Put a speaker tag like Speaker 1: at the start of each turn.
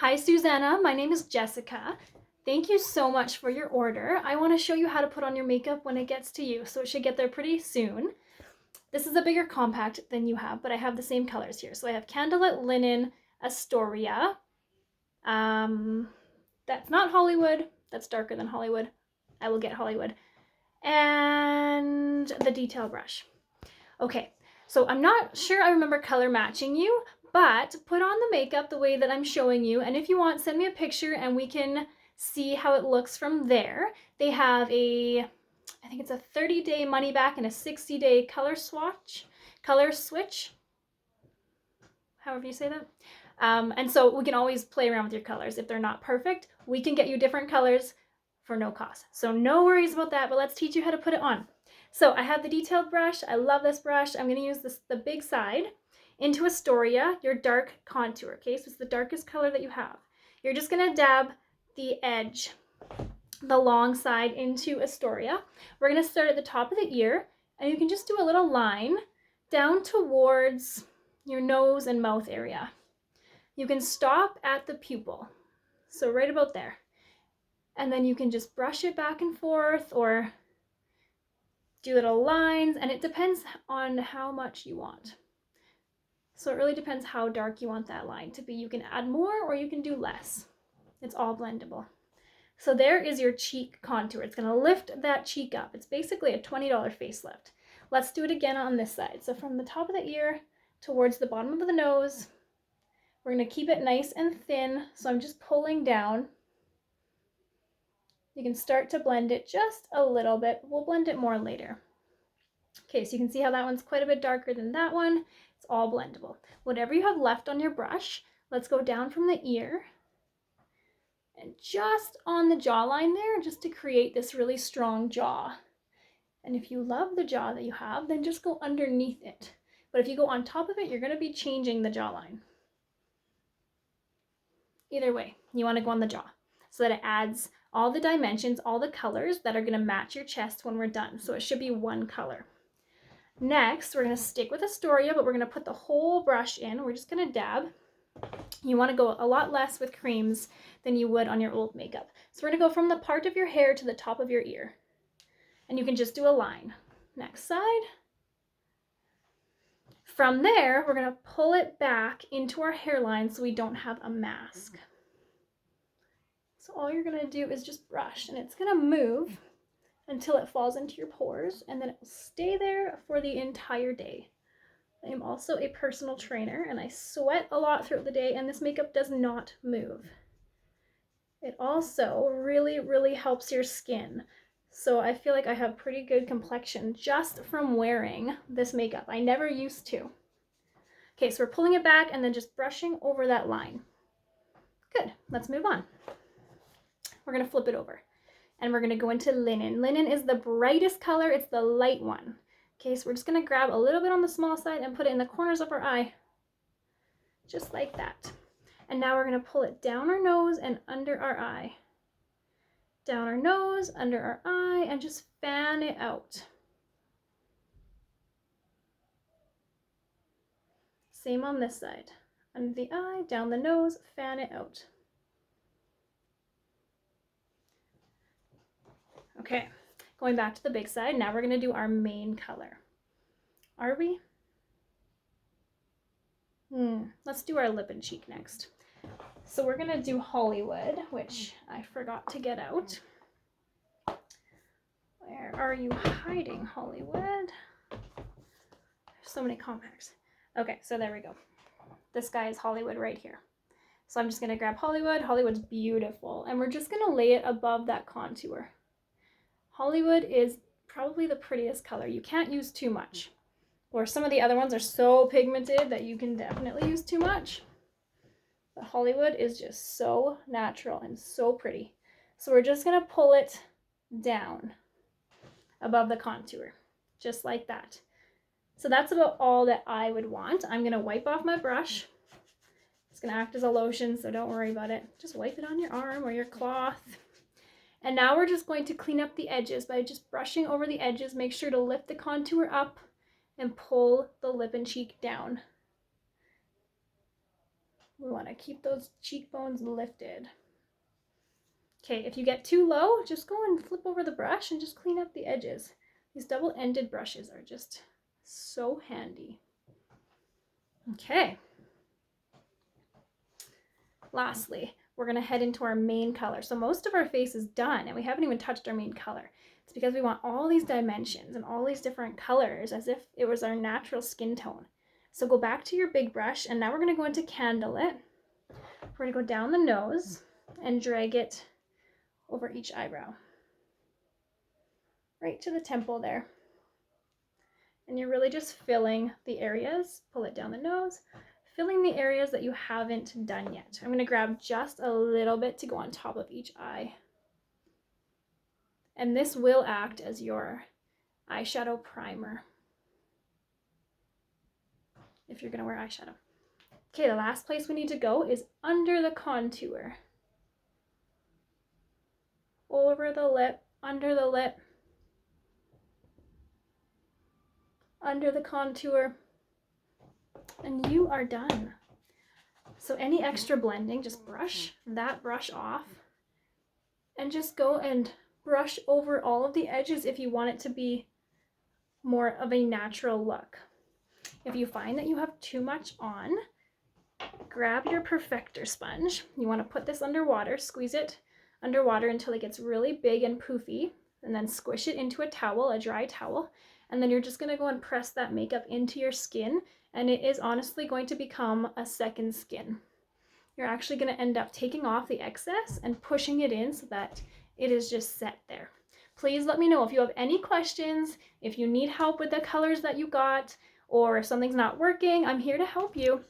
Speaker 1: Hi, Susanna. My name is Jessica. Thank you so much for your order. I want to show you how to put on your makeup when it gets to you, so it should get there pretty soon. This is a bigger compact than you have, but I have the same colors here. So I have Candlelit Linen Astoria. That's not Hollywood. That's darker than Hollywood. I will get Hollywood. And the detail brush. Okay, so I'm not sure I remember color matching you, but put on the makeup the way that I'm showing you. And if you want, send me a picture and we can see how it looks from there. They have I think it's a 30-day money back and a 60-day color switch, however you say that. And so we can always play around with your colors. If they're not perfect, we can get you different colors for no cost. So no worries about that, but let's teach you how to put it on. So I have the detailed brush. I love this brush. I'm gonna use the big side into Astoria, your dark contour, okay? So it's the darkest color that you have. You're just gonna dab the edge, the long side into Astoria. We're gonna start at the top of the ear, and you can just do a little line down towards your nose and mouth area. You can stop at the pupil, so right about there. And then you can just brush it back and forth or do little lines, and it depends on how much you want. So it really depends how dark you want that line to be. You can add more or you can do less. It's all blendable. So there is your cheek contour. It's gonna lift that cheek up. It's basically a $20 facelift. Let's do it again on this side. So from the top of the ear towards the bottom of the nose, we're gonna keep it nice and thin. So I'm just pulling down. You can start to blend it just a little bit. We'll blend it more later. Okay, so you can see how that one's quite a bit darker than that one. It's all blendable. Whatever you have left on your brush, let's go down from the ear and just on the jawline there, just to create this really strong jaw. And if you love the jaw that you have, then just go underneath it. But if you go on top of it, you're gonna be changing the jawline. Either way, you wanna go on the jaw so that it adds all the dimensions, all the colors that are gonna match your chest when we're done. So it should be one color. Next, we're gonna stick with Astoria, but we're gonna put the whole brush in. We're just gonna dab. You wanna go a lot less with creams than you would on your old makeup. So we're gonna go from the part of your hair to the top of your ear. And you can just do a line. Next side. From there, we're gonna pull it back into our hairline so we don't have a mask. So all you're gonna do is just brush, and it's gonna move until it falls into your pores, and then it will stay there for the entire day. I am also a personal trainer, and I sweat a lot throughout the day, and this makeup does not move. It also really, really helps your skin. So I feel like I have pretty good complexion just from wearing this makeup. I never used to. Okay, so we're pulling it back and then just brushing over that line. Good, let's move on. We're gonna flip it over. And we're gonna go into Linen. Linen is the brightest color, it's the light one. Okay, so we're just gonna grab a little bit on the small side and put it in the corners of our eye, just like that. And now we're gonna pull it down our nose and under our eye. Down our nose, under our eye, and just fan it out. Same on this side. Under the eye, down the nose, fan it out. Okay, going back to the big side, now we're gonna do our main color. Are we? Let's do our lip and cheek next. So we're gonna do Hollywood, which I forgot to get out. Where are you hiding, Hollywood? There's so many compacts. Okay, so there we go. This guy is Hollywood right here. So I'm just gonna grab Hollywood. Hollywood's beautiful, and we're just gonna lay it above that contour. Hollywood is probably the prettiest color. You can't use too much. Or some of the other ones are so pigmented that you can definitely use too much. But Hollywood is just so natural and so pretty. So we're just gonna pull it down above the contour, just like that. So that's about all that I would want. I'm gonna wipe off my brush. It's gonna act as a lotion, so don't worry about it. Just wipe it on your arm or your cloth. And now we're just going to clean up the edges by just brushing over the edges. Make sure to lift the contour up and pull the lip and cheek down. We want to keep those cheekbones lifted. Okay, if you get too low, just go and flip over the brush and just clean up the edges. These double-ended brushes are just so handy. Okay. Lastly, we're going to head into our main color. So most of our face is done and we haven't even touched our main color. It's because we want all these dimensions and all these different colors as if it was our natural skin tone. So go back to your big brush and now we're going to go into Candlelit. We're going to go down the nose and drag it over each eyebrow. Right to the temple there. And you're really just filling the areas, pull it down the nose, filling the areas that you haven't done yet. I'm going to grab just a little bit to go on top of each eye. And this will act as your eyeshadow primer if you're going to wear eyeshadow. Okay, the last place we need to go is under the contour. Over the lip, under the lip, under the contour, and you are done. So any extra blending, just brush that brush off and just go and brush over all of the edges if you want it to be more of a natural look. If you find that you have too much on, grab your perfector sponge. You want to put this underwater, squeeze it underwater until it gets really big and poofy, and then squish it into a towel, a dry towel, and then you're just going to go and press that makeup into your skin, and it is honestly going to become a second skin. You're actually going to end up taking off the excess and pushing it in so that it is just set there. Please let me know if you have any questions, if you need help with the colors that you got, or if something's not working. I'm here to help you.